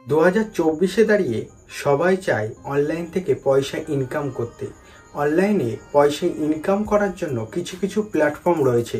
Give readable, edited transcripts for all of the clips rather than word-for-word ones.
2024-এ দাঁড়িয়ে সবাই চায় অনলাইন থেকে পয়সা ইনকাম করতে। অনলাইনে পয়সা ইনকাম করার জন্য কিছু কিছু প্ল্যাটফর্ম রয়েছে,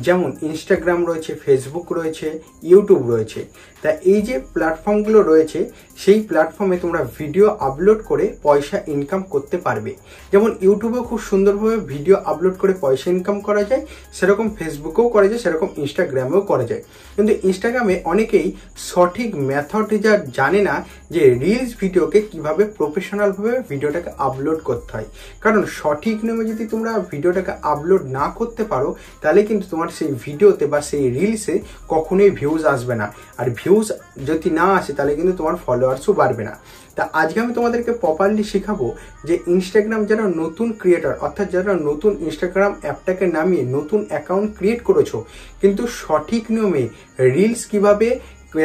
যেমন ইনস্টাগ্রাম রয়েছে, ফেসবুক রয়েছে, ইউটিউব রয়েছে। তা এই যে প্ল্যাটফর্মগুলো রয়েছে, সেই প্ল্যাটফর্মে তোমরা ভিডিও আপলোড করে পয়সা ইনকাম করতে পারবে। যেমন ইউটিউবে খুব সুন্দরভাবে ভিডিও আপলোড করে পয়সা ইনকাম করা যায়, সেরকম ফেসবুকেও করা যায়, সেরকম ইনস্টাগ্রামেও করা যায়। কিন্তু ইনস্টাগ্রামে অনেকেই সঠিক মেথড যা জানে না যে রিলস ভিডিওকে কিভাবে প্রফেশনালভাবে ভিডিওটাকে আপলোড করতে হয়। কারণ সঠিক নিয়মে যদি তোমরা ভিডিওটাকে আপলোড না করতে পারো, তাহলে কিন্তু তোমার সেই ভিডিওতে বা সেই রিলসে কখনোই ভিউজ আসবে না। আর ভিউজ যদি না আসে, তাহলে কিন্তু তোমার ফলোয়ার্সও বাড়বে না। তা আজকে আমি তোমাদেরকে প্রপারলি শেখাবো যে ইনস্টাগ্রাম যারা নতুন ক্রিয়েটর, অর্থাৎ যারা নতুন ইনস্টাগ্রাম অ্যাপটাকে নামিয়ে নতুন অ্যাকাউন্ট ক্রিয়েট করেছো, কিন্তু সঠিক নিয়মে রিলস কিভাবে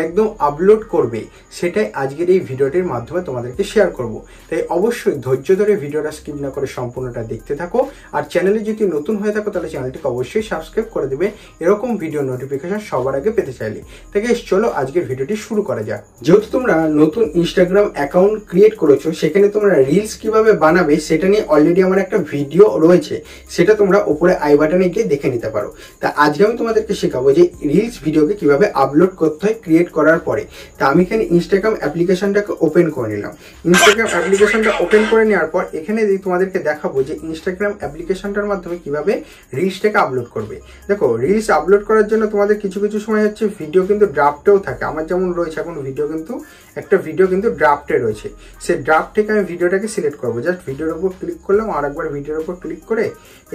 একদম আপলোড করবে, সেটাই আজকের এই ভিডিওটির মাধ্যমে তোমাদেরকে শেয়ার করব। তাই অবশ্যই ধৈর্য ধরে ভিডিওটা স্কিপ না করে সম্পূর্ণটা দেখতে থাকো। আর চ্যানেলে যদি নতুন হয়ে থাকো, তাহলে চ্যানেলটিকে অবশ্যই সাবস্ক্রাইব করে দেবে এরকম ভিডিও নোটিফিকেশন সবার আগে পেতে চাইলে। তাই চলো আজকের ভিডিওটি শুরু করা যাক। যেহেতু তোমরা নতুন ইনস্টাগ্রাম অ্যাকাউন্ট ক্রিয়েট করেছো, সেখানে তোমরা রিলস কিভাবে বানাবে সেটা নিয়ে অলরেডি আমার একটা ভিডিও রয়েছে, সেটা তোমরা উপরে আই বাটনে গিয়ে দেখে নিতে পারো। তা আজকে আমি তোমাদেরকে শেখাবো যে রিলস ভিডিওকে কিভাবে আপলোড করতে হয় ক্রিয়েট করার পরে। তা আমি এখানে ইনস্টাগ্রাম অ্যাপ্লিকেশনটাকে ওপেন করে নিলাম। ইনস্টাগ্রাম অ্যাপ্লিকেশনটা ওপেন করে নেওয়ার পর এখানে তোমাদেরকে দেখাবো যে ইনস্টাগ্রাম অ্যাপ্লিকেশনটার মাধ্যমে কিভাবে রিলসটাকে আপলোড করবে। দেখো, রিলস আপলোড করার জন্য তোমাদের কিছু কিছু সময় হচ্ছে ভিডিও কিন্তু ড্রাফটেও থাকে। আমার যেমন রয়েছে এখন ভিডিও, কিন্তু একটা ভিডিও কিন্তু ড্রাফটে রয়েছে। সেই ড্রাফট থেকে আমি ভিডিওটাকে সিলেক্ট করবো। জাস্ট ভিডিওর উপর ক্লিক করলাম, আর একবার ভিডিওর উপর ক্লিক করে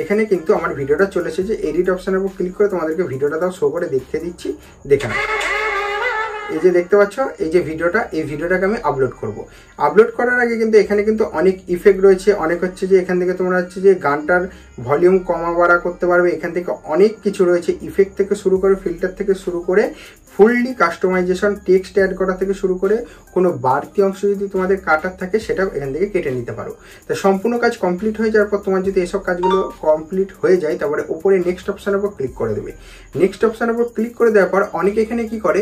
এখানে কিন্তু আমার ভিডিওটা চলে এসেছে। এডিট অপশনের উপর ক্লিক করে তোমাদেরকে ভিডিওটা তাও শো করে দেখিয়ে দিচ্ছি। দেখে নাও, এই যে দেখতে পাচ্ছ, এই যে ভিডিওটা, এই ভিডিওটাকে আমি আপলোড করব। আপলোড করার আগে কিন্তু এখানে কিন্তু অনেক ইফেক্ট রয়েছে, অনেক হচ্ছে যে এখান থেকে তোমরা হচ্ছে যে গানটার ভলিউম কমা বাড়া করতে পারবে। এখান থেকে অনেক কিছু রয়েছে, ইফেক্ট থেকে শুরু করে, ফিল্টার থেকে শুরু করে, ফুললি কাস্টমাইজেশন, টেক্সট অ্যাড করা থেকে শুরু করে কোনো বাড়তি অংশ যদি তোমাদের কাটার থাকে, সেটাও এখান থেকে কেটে নিতে পারো। তা সম্পূর্ণ কাজ কমপ্লিট হয়ে যাওয়ার পর, তোমার যদি এসব কাজগুলো কমপ্লিট হয়ে যায়, তারপরে উপরে নেক্সট অপশনের উপর ক্লিক করে দেবে। নেক্সট অপশনের উপর ক্লিক করে দেওয়ার পর অনেকে এখানে কি করে,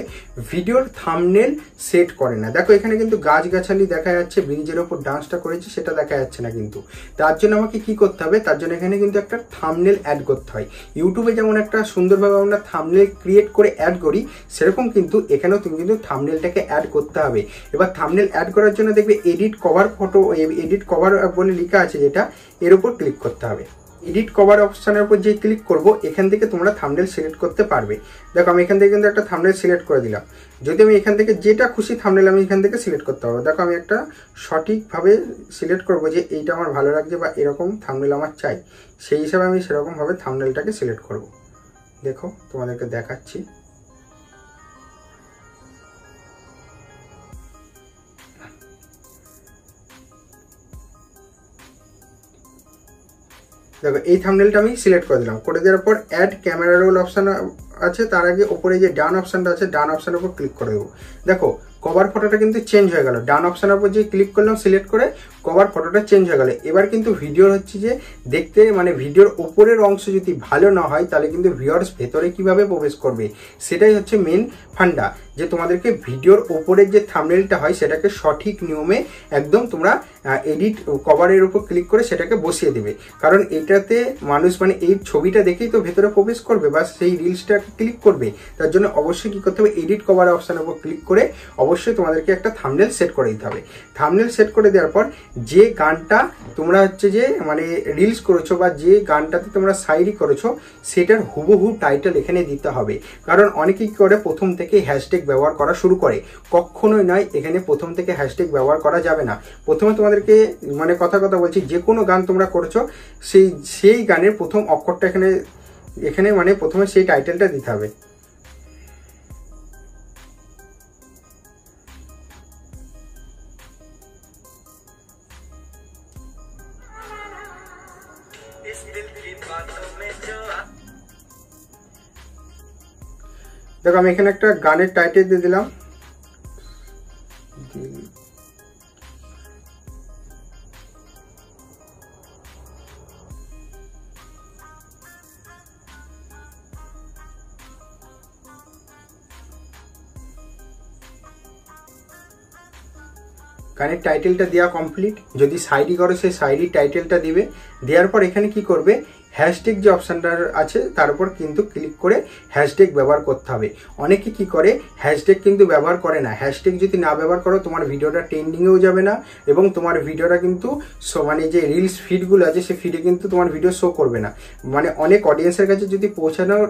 ভিডিওর থাম্বনেল সেট করে না। দেখো এখানে কিন্তু গাছগাছালি দেখা যাচ্ছে, ব্রিজের ওপর ডান্সটা করেছে সেটা দেখা যাচ্ছে না। কিন্তু তার জন্য আমাকে কি করতে হবে, তার জন্য এখানে কিন্তু একটা থাম্বনেল অ্যাড করতে হয়। ইউটিউবে যেমন একটা সুন্দরভাবে আমরা থাম্বনেল ক্রিয়েট করে অ্যাড করি, সেরকম কিন্তু এখানেও তুমি কিন্তু থাম্বনেলটাকে অ্যাড করতে হবে। এবার থাম্বনেল অ্যাড করার জন্য দেখবে edit cover photo, edit cover বলে লেখা আছে, যেটা এর উপর ক্লিক করতে হবে। এডিট কভার অপশনের উপর যে ক্লিক করব, এখান থেকে তোমরা থাম্বনেল সিলেক্ট করতে পারবে। দেখো আমি এখান থেকে কিন্তু একটা থাম্বনেল সিলেক্ট করে দিলাম। যদি আমি এখান থেকে যেটা খুশি থাম্বনেল আমি এখান থেকে সিলেক্ট করতে পারবো। দেখো আমি একটা সঠিকভাবে সিলেক্ট করব যে এইটা আমার ভালো লাগছে বা এরকম থাম্বনেল আমার চাই, সেই হিসাবে আমি সেরকমভাবে থাম্বনেলটাকে সিলেক্ট করব। দেখো তোমাদেরকে দেখাচ্ছি। দেখো এই থাম্বনেলটা আমি সিলেক্ট করে দিলাম। করে দেওয়ার পর অ্যাড ক্যামেরা রোল অপশন আছে, তার আগে উপরে যে ডান অপশনটা আছে, ডান অপশনের উপর ক্লিক করে দেবো। দেখো কভার ফটোটা কিন্তু চেঞ্জ হয়ে গেল। ডান অপশনের উপর যে ক্লিক করলাম, সিলেক্ট করে কভার ফটোটা চেঞ্জ হয়ে গেল। এবার কিন্তু ভিডিওর হচ্ছে যে দেখতে, মানে ভিডিওর উপরের অংশ যদি ভালো না হয়, তাহলে কিন্তু ভিউয়ার্স ভেতরে কিভাবে প্রবেশ করবে, সেটাই হচ্ছে মেন ফান্ডা। যে তোমাদেরকে ভিডিওর ওপরের যে থাম্বনেলটা হয়, সেটাকে সঠিক নিয়মে একদম তোমরা এডিট কভারের উপর ক্লিক করে সেটাকে বসিয়ে দেবে। কারণ এটাতে মানুষ মানে এই ছবিটা দেখেই তো ভেতরে প্রবেশ করবে বা সেই রিলসটাকে ক্লিক করবে। তার জন্য অবশ্যই কি করতে হবে, এডিট কভার অপশনের উপর ক্লিক করে অবশ্যই তোমাদেরকে একটা থাম্বনেল সেট করে দিতে হবে। থাম্বনেল সেট করে দেওয়ার পর যে গানটা তোমরা হচ্ছে যে মানে রিলস করেছো বা যে গানটাতে তোমরা শায়রি করেছো, সেটার হুবহু টাইটেল এখানে দিতে হবে। কারণ অনেকে কি করে, প্রথম থেকে হ্যাশট্যাগ ব্যবহার করা শুরু করে। কখনোই নয়, এখানে প্রথম থেকে হ্যাশট্যাগ ব্যবহার করা যাবে না। প্রথমে তোমাদেরকে মানে কথা বলছি, যে কোনো গান তোমরা করেছো, সেই গানের প্রথম অক্ষরটা এখানে মানে প্রথমে সেই টাইটেলটা দিতে হবে। দেখো আমি এখানে একটা গানের টাইটেল দিয়ে দিলাম। গানের টাইটেলটা দেওয়া কমপ্লিট। যদি সাইডি করো সেই সাইডি টাইটেলটা দিবে। দেওয়ার পর এখানে কি করবে, হ্যাশট্যাগ যে অপশানটা আছে তার উপর কিন্তু ক্লিক করে হ্যাশট্যাগ ব্যবহার করতে হবে। অনেকে কি করে হ্যাশট্যাগ কিন্তু ব্যবহার করে না। হ্যাশট্যাগ যদি না ব্যবহার করো তোমার ভিডিওটা ট্রেন্ডিংয়েও যাবে না এবং তোমার ভিডিওটা কিন্তু মানে যে রিলস ফিডগুলো আছে সেই ফিডে কিন্তু তোমার ভিডিও শো করবে না। মানে অনেক অডিয়েন্সের কাছে যদি পৌঁছানোর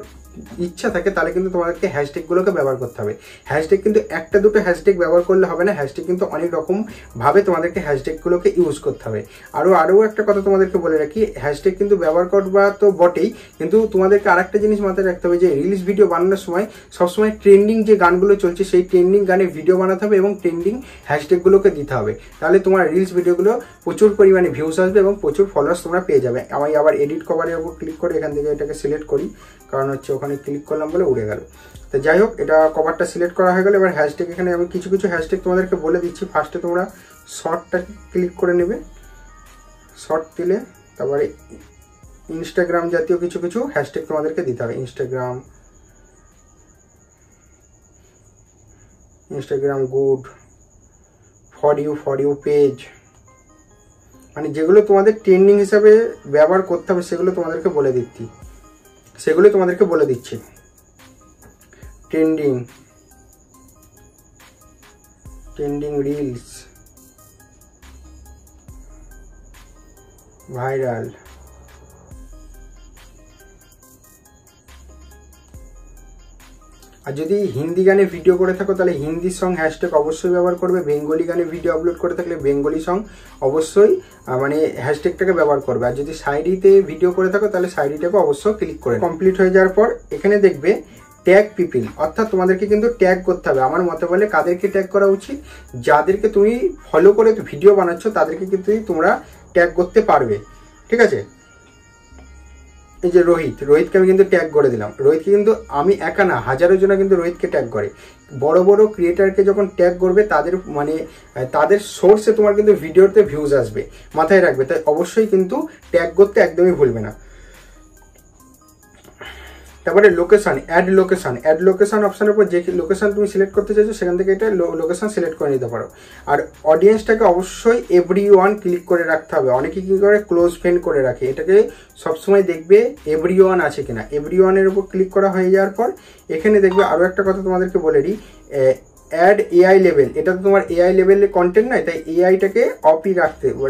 ইচ্ছা থাকে তাহলে কিন্তু তোমাদেরকে হ্যাশট্যাগুলোকে ব্যবহার করতে হবে। হ্যাশট্যাগ কিন্তু একটা দুটো হ্যাশট্যাগ ব্যবহার করলে হবে না, হ্যাশট্যাগ কিন্তু অনেক রকম ভাবে তোমাদেরকে হ্যাশট্যাগুলোকে ইউজ করতে হবে। আরও একটা কথা তোমাদেরকে বলে রাখি, হ্যাশট্যাগ কিন্তু ব্যবহার করবা তো বটেই, কিন্তু তোমাদেরকে আরেকটা জিনিস মাথায় রাখতে হবে যে রিলস ভিডিও বানানোর সময় সবসময় ট্রেন্ডিং যে গানগুলো চলছে সেই ট্রেন্ডিং গানে ভিডিও বানাতে হবে এবং ট্রেন্ডিং হ্যাশট্যাগুলোকে দিতে হবে। তাহলে তোমার রিলস ভিডিওগুলো প্রচুর পরিমাণে ভিউজ আসবে এবং প্রচুর ফলোয়ার্স তোমরা পেয়ে যাবে। আমি আবার এডিট কভারের উপর ক্লিক করে এখান থেকে এটাকে সিলেক্ট করি, কারণ হচ্ছে ওখানে ক্লিক করলাম বলে উড়ে গেল। তো যাই হোক, এটা কভারটা সিলেক্ট করা হয়ে গেল। এবার হ্যাশট্যাগ এখানে আমি কিছু হ্যাশট্যাগ তোমাদেরকে বলে দিচ্ছি। ফার্স্টে তোমরা শর্টটা ক্লিক করে নেবে, শর্ট দিলে তারপরে ইনস্টাগ্রাম জাতীয় কিছু হ্যাশট্যাগ তোমাদেরকে দিতে হবে। Instagram good, for you page, মানে যেগুলো তোমাদের ট্রেন্ডিং হিসাবে ব্যবহার করতে হবে সেগুলো তোমাদেরকে বলে দিচ্ছি। ট্রেন্ডিং রিলস, ভাইরাল, আর যদি হিন্দি গানে ভিডিও করে থাকো তাহলে হিন্দি সং হ্যাশট্যাগ অবশ্যই ব্যবহার করবে। বেঙ্গলি গানে ভিডিও আপলোড করে থাকলে বেঙ্গলি সং অবশ্যই মানে হ্যাশট্যাগটাকে ব্যবহার করবে। আর যদি সাইডিতে ভিডিও করে থাকো তাহলে সাইডিটাকে অবশ্যই ক্লিক করে। কমপ্লিট হয়ে যাওয়ার পর এখানে দেখবে ট্যাগ পিপিল, অর্থাৎ তোমাদেরকে কিন্তু ট্যাগ করতে হবে। আমার মতে বলে কাদেরকে ট্যাগ করা উচিত, যাদেরকে তুমি ফলো করে ভিডিও বানাচ্ছ তাদেরকে কিন্তু তোমরা ট্যাগ করতে পারবে। ঠিক আছে, এই যে রোহিতকে আমি কিন্তু ট্যাগ করে দিলাম। রোহিতকে কিন্তু আমি একা না, হাজারো জনা কিন্তু রোহিতকে ট্যাগ করে। বড় বড় ক্রিয়েটারকে যখন ট্যাগ করবে তাদের সোর্সে তোমার কিন্তু ভিডিওতে ভিউজ আসবে, মাথায় রাখবে। তাই অবশ্যই কিন্তু ট্যাগ করতে একদমই ভুলবে না। তারপরে অ্যাড লোকেশন অপশনের উপর যে লোকেশন তুমি সিলেক্ট করতে চাইছো সেখান থেকে এটা লোকেশন সিলেক্ট করে নিতে পারো। আর অডিয়েন্সটাকে অবশ্যই এভরিওয়ান ক্লিক করে রাখতে হবে। অনেকে কি করে ক্লোজ ফ্রেন্ড করে রাখে, এটাকে সবসময় দেখবে এভরিওয়ান আছে কিনা। এভরিওয়ানের উপর ক্লিক করা হয়ে যাওয়ার পর এখানে দেখবে আরও একটা কথা তোমাদেরকে বলে দিই, অ্যাড এআই লেভেল, এটা তো তোমার এআই লেভেলের কন্টেন্ট নয়, তাই এআইটাকে অফই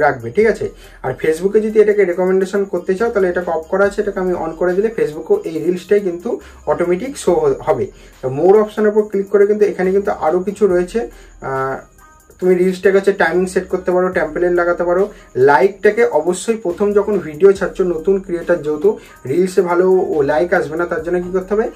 রাখবে। ঠিক আছে, আর ফেসবুকে যদি এটাকে রেকমেন্ডেশন করতে চাও তাহলে এটাকে অফ করা আছে, এটাকে আমি অন করে দিলে ফেসবুকেও এই রিলসটাই কিন্তু অটোমেটিক শো হবে। তো মোর অপশনের উপর ক্লিক করে কিন্তু এখানে কিন্তু আরও কিছু রয়েছে। তুমি রিলসটাকে হচ্ছে টাইমিং সেট করতে পারো, টেম্পলেট লাগাতে পারো। লাইকটাকে অবশ্যই প্রথম যখন ভিডিও ছাড়ছো নতুন ক্রিয়েটার, যেহেতু রিলসে ভালো লাইক আসবে না, তার জন্য কি করতে হবে,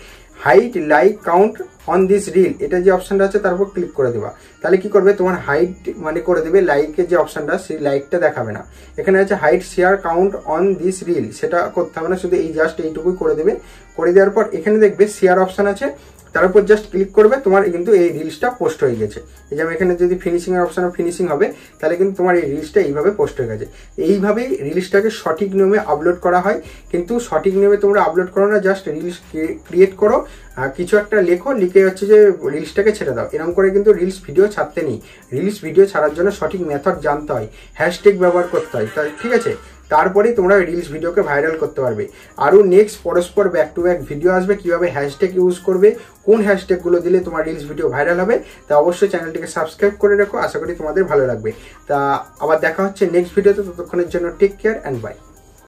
height like count on this reel, এটা যে অপশনটা আছে তার উপর ক্লিক করে দেবা। তাহলে কি করবে, তোমার হাইট মানে করে দেবে, লাইকের যে অপশনটা সেই লাইকটা দেখাবে না। এখানে আছে height share count on this reel, সেটা করতে হবে না, শুধু এই জাস্ট এইটুকুই করে দেবে। করে দেওয়ার পর এখানে দেখবে শেয়ার অপশন আছে, তার উপর জাস্ট ক্লিক করবে, তোমার কিন্তু এই রিলসটা পোস্ট হয়ে গেছে। এই যে এখানে যদি ফিনিশিং এর অপশন ফিনিশিং হবে তাহলে কিন্তু তোমার এই রিলসটা এইভাবে পোস্ট হয়ে গেছে। এইভাবেই রিলসটাকে সঠিক নিয়মে আপলোড করা হয়, কিন্তু সঠিক নিয়মে তোমরা আপলোড করো না, জাস্ট রিলস ক্রিয়েট করো, কিছু একটা লেখো, লিখে হচ্ছে যে রিলসটাকে ছেড়ে দাও। এরকম করে কিন্তু রিলস ভিডিও ছাড়তে নেই। রিলস ভিডিও ছাড়ার জন্য সঠিক মেথড জানতে হয়, হ্যাশট্যাগ ব্যবহার করতে হয়। ঠিক আছে, তারপরেই তোমরা রিলস ভিডিওকে ভাইরাল করতে পারবে। আরও নেক্সট পরস্পর ব্যাক টু ব্যাক ভিডিও আসবে, কিভাবে হ্যাশট্যাগ ইউজ করবে, কোন হ্যাশট্যাগুলো দিলে তোমার রিলস ভিডিও ভাইরাল হবে। তা অবশ্যই চ্যানেলটিকে সাবস্ক্রাইব করে রাখো, আশা করি তোমাদের ভালো লাগবে। তা আবার দেখা হচ্ছে নেক্সট ভিডিওতে, ততক্ষণের জন্য টেক কেয়ার অ্যান্ড বাই।